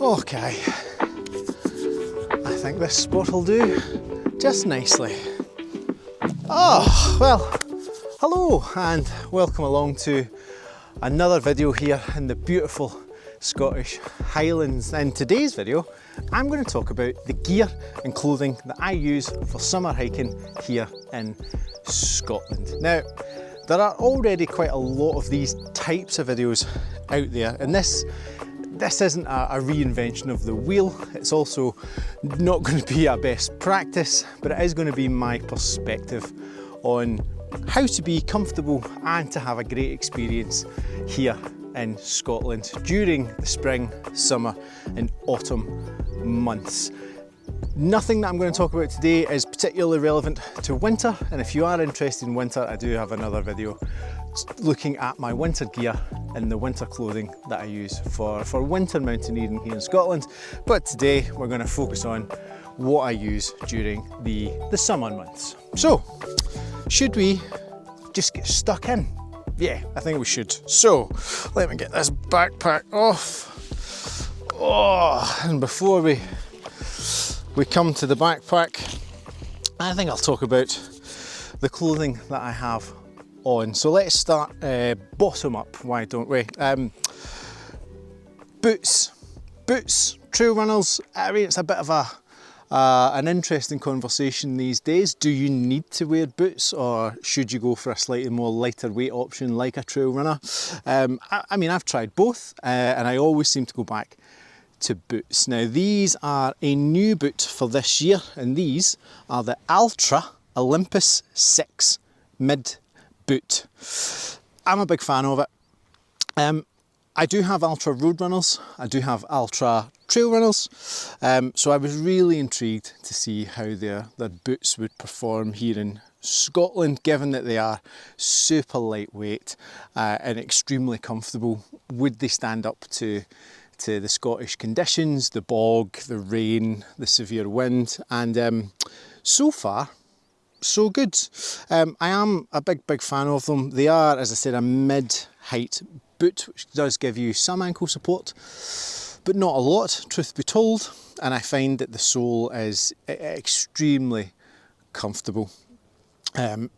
Okay, I think this spot will do just nicely. Oh, well, hello and welcome along to another video here in the beautiful Scottish Highlands. In today's video, I'm going to talk about the gear and clothing that I use for summer hiking here in Scotland. Now, there are already quite a lot of these types of videos out there, and this isn't a reinvention of the wheel. It's also not going to be a best practice, but it is going to be my perspective on how to be comfortable and to have a great experience here in Scotland during the spring, summer and autumn months. Nothing that I'm going to talk about today is particularly relevant to winter, and if you are interested in winter, I do have another video looking at my winter gear and the winter clothing that I use for winter mountaineering here in Scotland. But today we're going to focus on what I use during the summer months. So, should we just get stuck in? Yeah, I think we should. So, let me get this backpack off. Oh, and before we come to the backpack, I think I'll talk about the clothing that I have on. So let's start bottom up, why don't we? Boots, trail runners. I mean, it's a bit of an interesting conversation these days. Do you need to wear boots, or should you go for a slightly more lighter weight option like a trail runner? I mean, I've tried both, and I always seem to go back to boots. Now, these are a new boot for this year, and these are the Altra Olympus 6 Mid boot. I'm a big fan of it. I do have Altra road runners, I do have Altra trail runners, so I was really intrigued to see how their boots would perform here in Scotland, given that they are super lightweight and extremely comfortable. Would they stand up to the Scottish conditions, the bog, the rain, the severe wind? And so far, so good. I am a big fan of them. They are, as I said, a mid-height boot, which does give you some ankle support, but not a lot, truth be told. And I find that the sole is extremely comfortable. How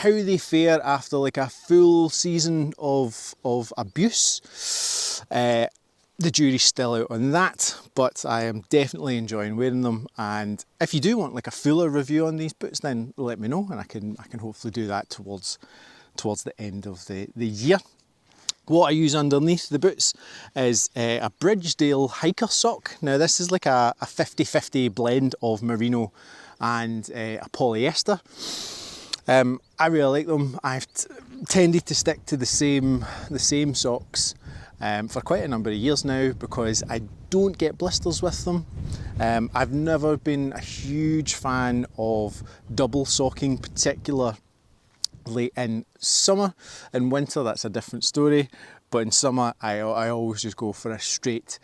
they fare after like a full season of abuse, the jury's still out on that, but I am definitely enjoying wearing them. And if you do want like a fuller review on these boots, then let me know, and I can hopefully do that towards the end of the year. What I use underneath the boots is a Bridgedale hiker sock. Now, this is like a 50-50 blend of merino and a polyester. I really like them. I've tended to stick to the same socks for quite a number of years now, because I don't get blisters with them. I've never been a huge fan of double socking, particularly in summer. In winter, that's a different story, but in summer I always just go for a straight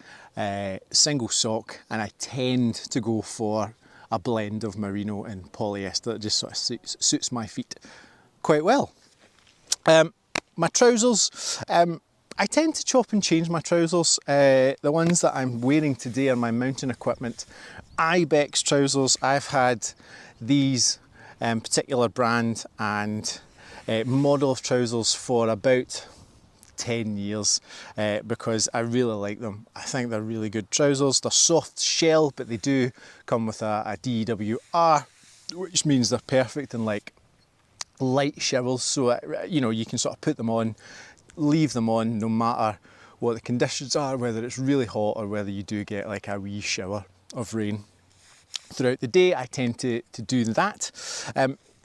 single sock, and I tend to go for a blend of merino and polyester. It just sort of suits my feet quite well. My trousers, I tend to chop and change my trousers. The ones that I'm wearing today are my mountain equipment Ibex trousers. I've had these particular brand and model of trousers for about 10 years because I really like them. I think they're really good trousers. They're soft shell, but they do come with a DWR, which means they're perfect in like light showers. So you know, you can sort of put them on, leave them on no matter what the conditions are, whether it's really hot or whether you do get like a wee shower of rain throughout the day. I tend to do that.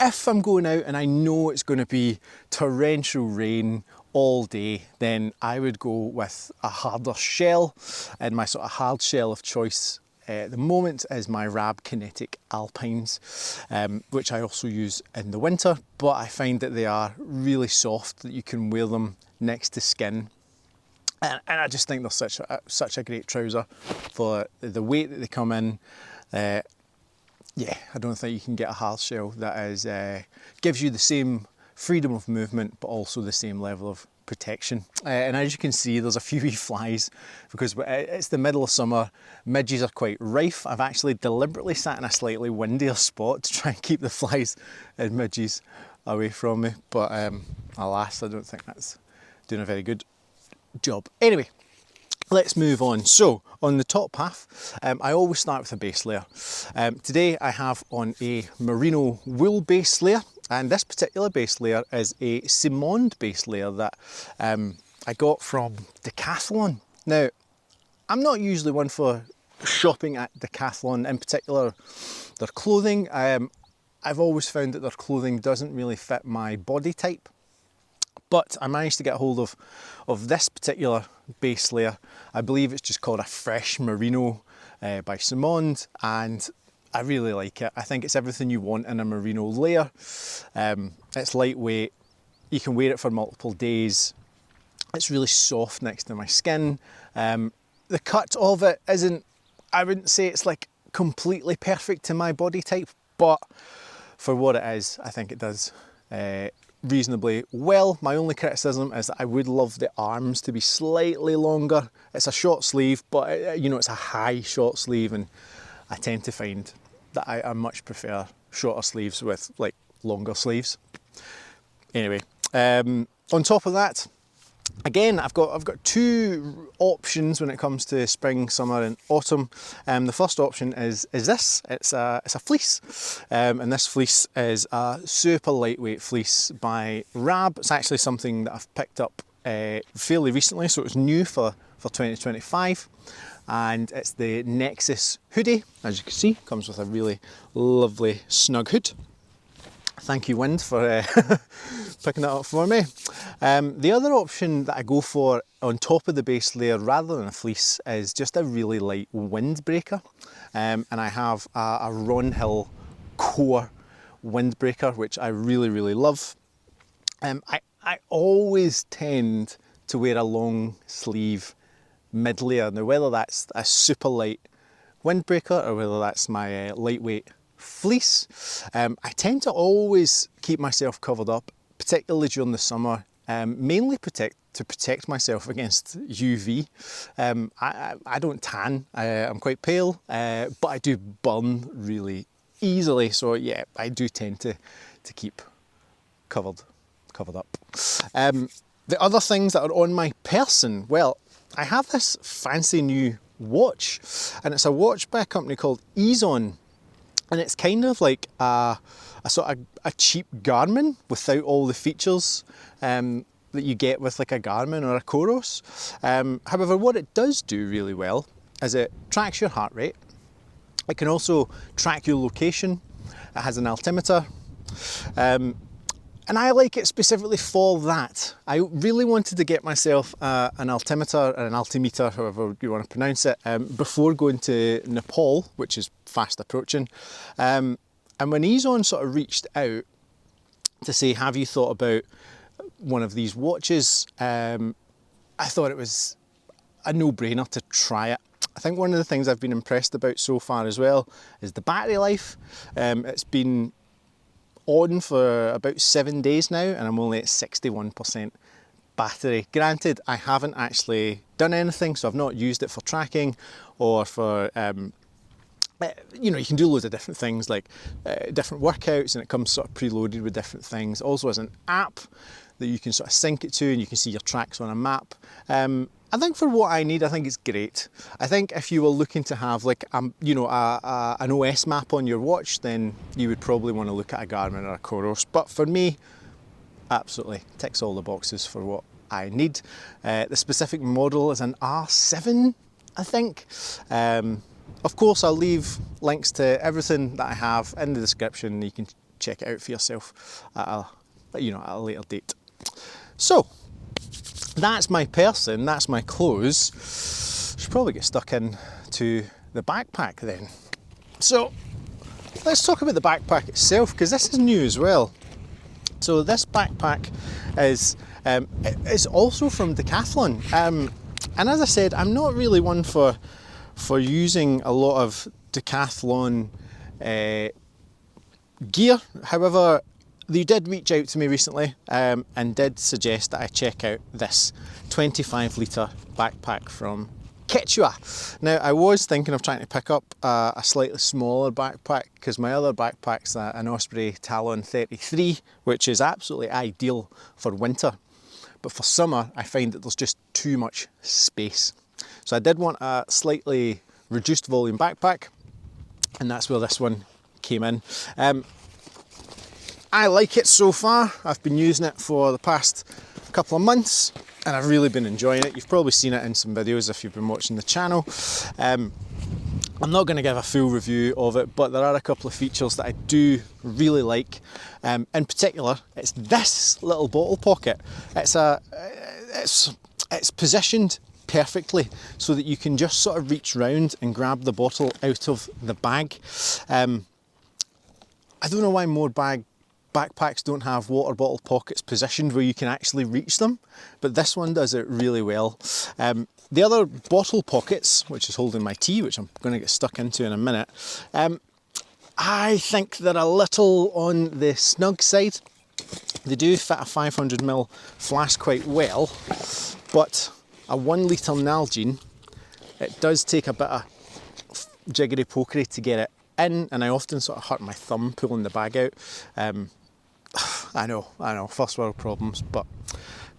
If I'm going out and I know it's going to be torrential rain all day, then I would go with a harder shell, and my sort of hard shell of choice at the moment is my Rab Kinetic Alpines, which I also use in the winter, but I find that they are really soft, that you can wear them next to skin. And I just think they're such a great trouser for the weight that they come in. Yeah, I don't think you can get a hard shell that is gives you the same freedom of movement, but also the same level of protection. And as you can see, there's a few wee flies because it's the middle of summer. Midges are quite rife. I've actually deliberately sat in a slightly windier spot to try and keep the flies and midges away from me. But alas, I don't think that's doing a very good job. Anyway, let's move on. So on the top half, I always start with a base layer. Today I have on a merino wool base layer, and this particular base layer is a Simond base layer that I got from Decathlon. Now, I'm not usually one for shopping at Decathlon, in particular their clothing. I've always found that their clothing doesn't really fit my body type. But I managed to get hold of this particular base layer. I believe it's just called a Fresh Merino by Simond, and I really like it. I think it's everything you want in a merino layer. It's lightweight, you can wear it for multiple days. It's really soft next to my skin. The cut of it isn't, I wouldn't say it's like completely perfect to my body type, but for what it is, I think it does reasonably well. My only criticism is that I would love the arms to be slightly longer. It's a short sleeve, but you know, it's a high short sleeve, and I tend to find that I much prefer shorter sleeves with like longer sleeves. Anyway, on top of that, again, I've got two options when it comes to spring, summer and autumn. The first option is this. It's a fleece, and this fleece is a super lightweight fleece by Rab. It's actually something that I've picked up fairly recently, so it's new for 2025. And it's the Nexus hoodie. As you can see, comes with a really lovely snug hood. Thank you, Wind, for picking that up for me. The other option that I go for on top of the base layer rather than a fleece is just a really light windbreaker. And I have a Ron Hill Core windbreaker, which I really, really love. I always tend to wear a long sleeve mid layer. Now, whether that's a super light windbreaker or whether that's my lightweight fleece, I tend to always keep myself covered up, particularly during the summer, mainly to protect myself against UV. I don't tan, I'm quite pale, but I do burn really easily, so yeah, I do tend to keep covered up. The other things that are on my person, well, I have this fancy new watch, and it's a watch by a company called Ezon. And it's kind of like a sort of a cheap Garmin without all the features that you get with like a Garmin or a Coros. However, what it does do really well is it tracks your heart rate. It can also track your location. It has an altimeter. And I like it specifically for that. I really wanted to get myself an altimeter or an altimeter, however you want to pronounce it, before going to Nepal, which is fast approaching. And when Ezon sort of reached out to say, have you thought about one of these watches? I thought it was a no-brainer to try it. I think one of the things I've been impressed about so far as well is the battery life. It's been on for about 7 days now, and I'm only at 61% battery. Granted, I haven't actually done anything, so I've not used it for tracking or for, you know, you can do loads of different things like different workouts, and it comes sort of preloaded with different things. Also as an app that you can sort of sync it to, and you can see your tracks on a map. I think for what I need, I think it's great. I think if you were looking to have like, you know, an OS map on your watch, then you would probably want to look at a Garmin or a Coros. But for me, absolutely ticks all the boxes for what I need. The specific model is an R7, I think. Of course, I'll leave links to everything that I have in the description. You can check it out for yourself at a later date. So, that's my person, that's my clothes. Should probably get stuck into the backpack then. So let's talk about the backpack itself, because this is new as well. So this backpack is it's also from Decathlon, and as I said, I'm not really one for using a lot of Decathlon gear. However, you did reach out to me recently and did suggest that I check out this 25 litre backpack from Quechua. Now, I was thinking of trying to pick up a slightly smaller backpack because my other backpack's an Osprey Talon 33, which is absolutely ideal for winter. But for summer, I find that there's just too much space. So I did want a slightly reduced volume backpack, and that's where this one came in. I like it so far. I've been using it for the past couple of months and I've really been enjoying it. You've probably seen it in some videos if you've been watching the channel. I'm not going to give a full review of it, but there are a couple of features that I do really like. In particular, it's this little bottle pocket. It's positioned perfectly so that you can just sort of reach round and grab the bottle out of the bag. I don't know why more backpacks don't have water bottle pockets positioned where you can actually reach them, but this one does it really well. The other bottle pockets, which is holding my tea, which I'm going to get stuck into in a minute, I think they're a little on the snug side. They do fit a 500ml flask quite well, but a 1 litre Nalgene, it does take a bit of jiggery pokery to get it in, and I often sort of hurt my thumb pulling the bag out. I know, first world problems, but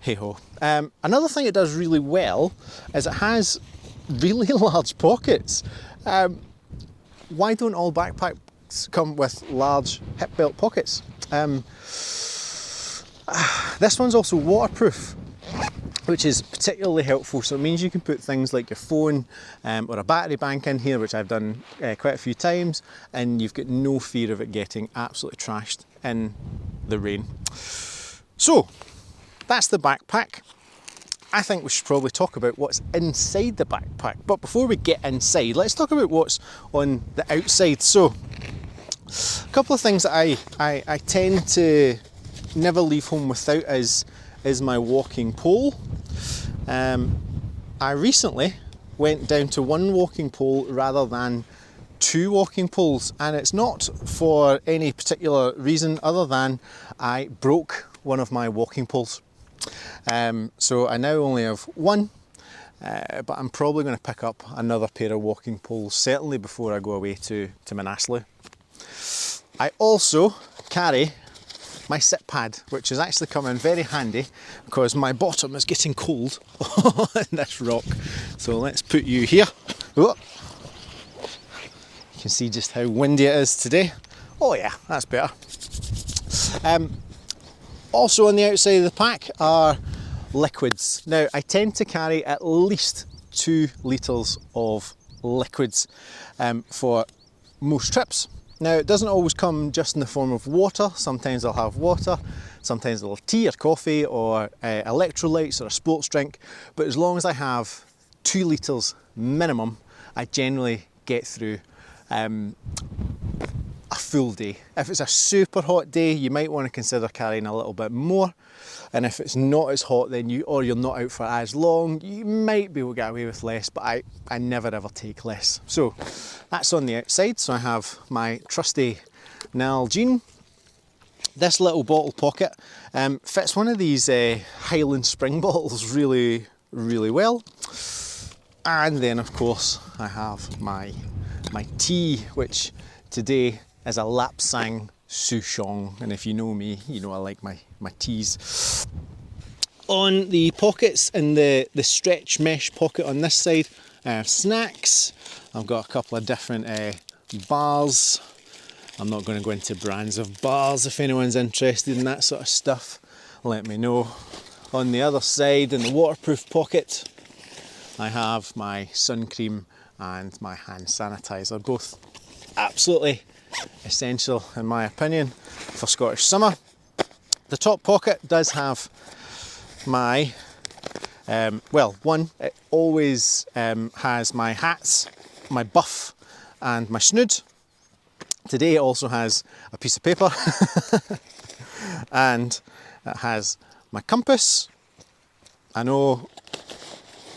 hey ho. Another thing it does really well is it has really large pockets. Why don't all backpacks come with large hip belt pockets? This one's also waterproof, which is particularly helpful. So it means you can put things like your phone or a battery bank in here, which I've done quite a few times, and you've got no fear of it getting absolutely trashed in the rain. So that's the backpack. I think we should probably talk about what's inside the backpack. But before we get inside, let's talk about what's on the outside. So a couple of things that I tend to never leave home without is my walking pole. I recently went down to 1 walking pole rather than 2 walking poles, and it's not for any particular reason other than I broke one of my walking poles. So I now only have 1, but I'm probably going to pick up another pair of walking poles, certainly before I go away to Manaslu. I also carry my sit pad, which has actually come in very handy because my bottom is getting cold on this rock. So let's put you here. Oh. You can see just how windy it is today. Oh yeah, that's better. Also on the outside of the pack are liquids. Now I tend to carry at least 2 litres of liquids for most trips. Now it doesn't always come just in the form of water. Sometimes I'll have water, sometimes I'll have tea or coffee or electrolytes or a sports drink, but as long as I have 2 litres minimum, I generally get through a full day. If it's a super hot day, you might want to consider carrying a little bit more, and if it's not as hot then you're not out for as long, you might be able to get away with less, but I never ever take less. So that's on the outside. So I have my trusty Nalgene. This little bottle pocket fits one of these Highland Spring bottles really well, and then of course I have my tea, which today is a Lapsang Souchong, and if you know me, you know I like my teas. On the pockets, in the stretch mesh pocket on this side, I have snacks. I've got a couple of different bars. I'm not going to go into brands of bars. If anyone's interested in that sort of stuff, let me know. On the other side, in the waterproof pocket, I have my sun cream and my hand sanitizer, both absolutely essential in my opinion for Scottish summer. The top pocket does have my, it always has my hats, my buff and my snood. Today it also has a piece of paper and it has my compass. I know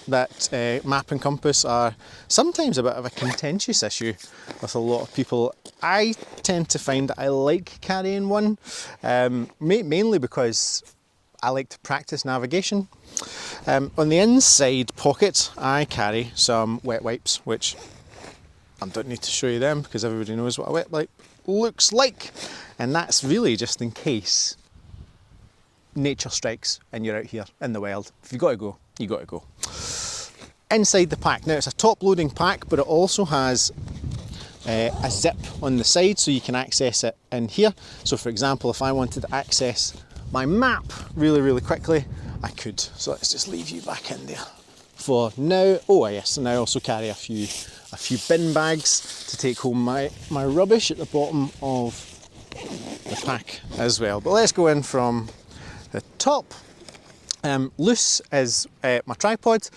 that map and compass are sometimes a bit of a contentious issue with a lot of people. I tend to find that I like carrying one, mainly because I like to practice navigation. On the inside pocket, I carry some wet wipes, which I don't need to show you them because everybody knows what a wet wipe looks like. And that's really just in case nature strikes and you're out here in the wild. If you've got to go, you got to go. Inside the pack, now it's a top loading pack, but it also has a zip on the side so you can access it in here. So for example, if I wanted to access my map really quickly, I could. So let's just leave you back in there for now. Oh yes, and I also carry a few bin bags to take home my rubbish at the bottom of the pack as well. But let's go in from the top. Loose is my tripod.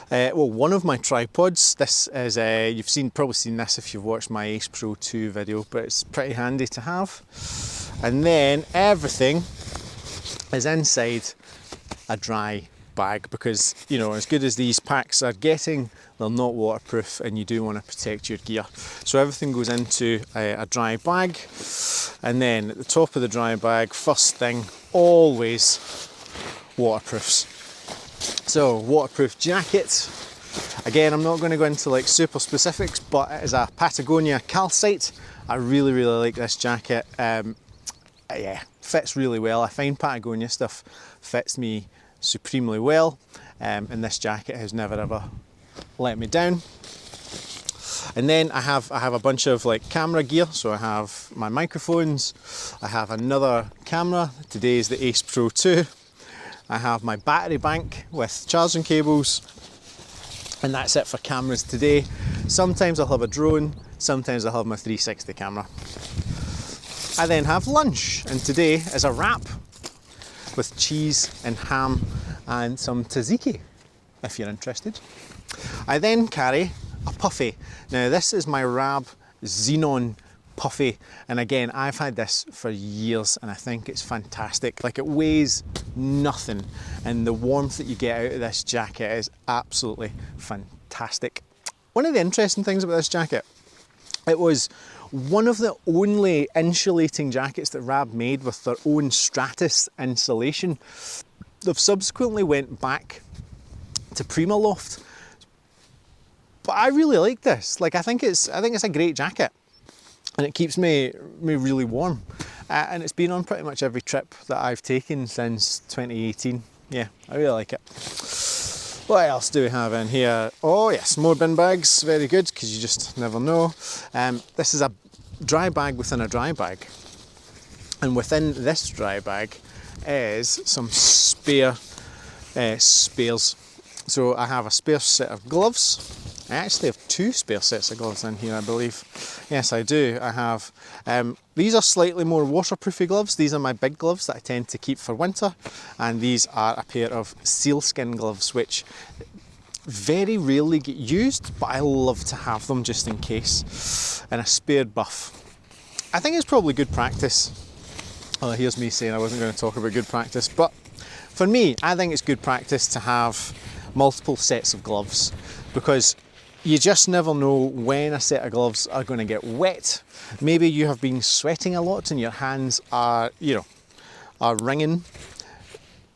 Well, one of my tripods. This is you've probably seen this if you've watched my Ace Pro 2 video, but it's pretty handy to have. And then everything is inside a dry bag because, you know, as good as these packs are getting, they're not waterproof and you do want to protect your gear. So everything goes into a dry bag, and then at the top of the dry bag, first thing, always waterproofs. So waterproof jacket. Again, I'm not going to go into like super specifics, but it is a Patagonia calcite. I really like this jacket. Yeah, fits really well. I find Patagonia stuff fits me supremely well, and this jacket has never ever let me down. And then I have a bunch of like camera gear. So I have my microphones, I have another camera, today is the Ace Pro 2, I have my battery bank with charging cables, and that's it for cameras today. Sometimes I'll have a drone, sometimes I'll have my 360 camera. I then have lunch, and today is a wrap with cheese and ham and some tzatziki, if you're interested. I then carry a puffy. Now this is my Rab Xenon puffy, and again, I've had this for years and I think it's fantastic. Like, it weighs nothing and the warmth that you get out of this jacket is absolutely fantastic. One of the interesting things about this jacket, it was one of the only insulating jackets that Rab made with their own Stratus insulation. They've subsequently went back to Primaloft, but I really like this. Like, I think it's a great jacket, and it keeps me really warm. And it's been on pretty much every trip that I've taken since 2018. Yeah, I really like it. What else do we have in here? Oh yes, more bin bags. Very good, because you just never know. This is a dry bag within a dry bag, and within this dry bag is some spare spares. So I have a spare set of gloves. I actually have two spare sets of gloves in here, I believe. Yes, I do. I have, these are slightly more waterproofy gloves. These are my big gloves that I tend to keep for winter. And these are a pair of sealskin gloves, which very rarely get used, but I love to have them just in case. And a spare buff. I think it's probably good practice. Oh, here's me saying I wasn't going to talk about good practice, but for me, I think it's good practice to have multiple sets of gloves, because you just never know when a set of gloves are going to get wet. Maybe you have been sweating a lot and your hands are, are wringing.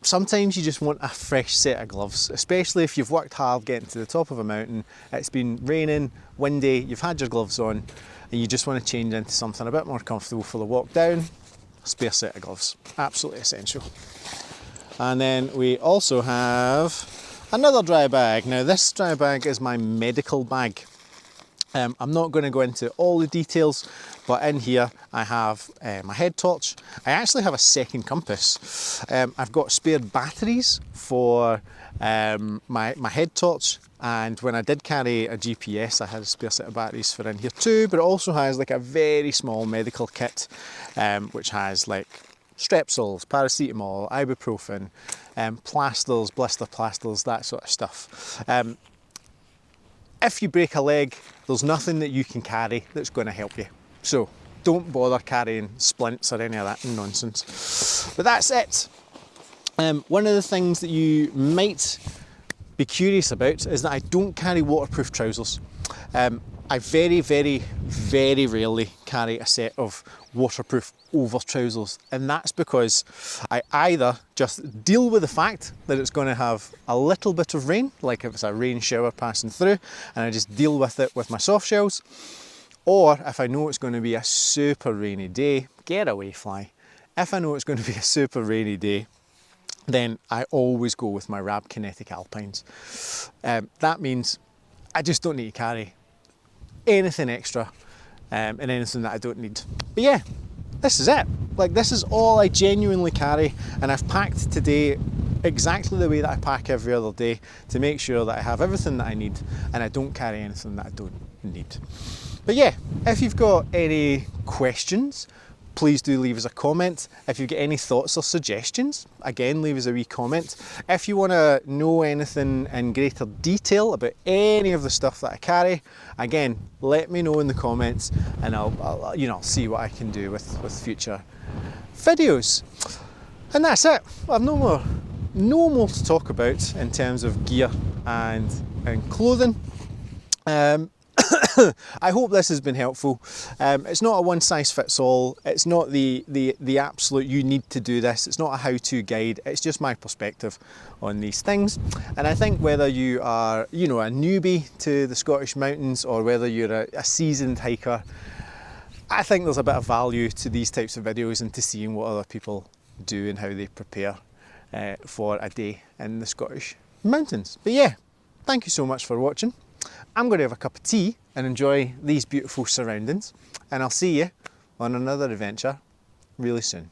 Sometimes you just want a fresh set of gloves, especially if you've worked hard getting to the top of a mountain, it's been raining, windy, you've had your gloves on, and you just want to change into something a bit more comfortable for the walk down. A spare set of gloves, absolutely essential. And then we also have another dry bag. Now this dry bag is my medical bag. I'm not going to go into all the details, but in here I have my head torch. I actually have a second compass. I've got spare batteries for my head torch, and when I did carry a GPS, I had a spare set of batteries for in here too, but it also has like a very small medical kit, which has like strepsils, paracetamol, ibuprofen, plasters, blister plasters, that sort of stuff. If you break a leg, there's nothing that you can carry that's going to help you. So don't bother carrying splints or any of that nonsense. But that's it. One of the things that you might be curious about is that I don't carry waterproof trousers. I very, very, very rarely carry a set of waterproof over trousers, and that's because I either just deal with the fact that it's going to have a little bit of rain, like if it's a rain shower passing through, and I just deal with it with my soft shells, or if I know it's going to be a super rainy day, get away fly. If I know it's going to be a super rainy day, then I always go with my Rab Kinetic Alpines. That means I just don't need to carry anything extra and anything that I don't need. But yeah, this is it. Like, this is all I genuinely carry, and I've packed today exactly the way that I pack every other day to make sure that I have everything that I need and I don't carry anything that I don't need. But yeah, if you've got any questions, please do leave us a comment. If you've got any thoughts or suggestions, again, leave us a wee comment. If you want to know anything in greater detail about any of the stuff that I carry, again, let me know in the comments, and I'll see what I can do with future videos. And that's it. I've no more to talk about in terms of gear and clothing. I hope this has been helpful. It's not a one size fits all. It's not the absolute you need to do this. It's not a how-to guide. It's just my perspective on these things. And I think whether you are, a newbie to the Scottish mountains or whether you're a seasoned hiker, I think there's a bit of value to these types of videos and to seeing what other people do and how they prepare for a day in the Scottish mountains. But yeah, thank you so much for watching. I'm going to have a cup of tea and enjoy these beautiful surroundings, and I'll see you on another adventure really soon.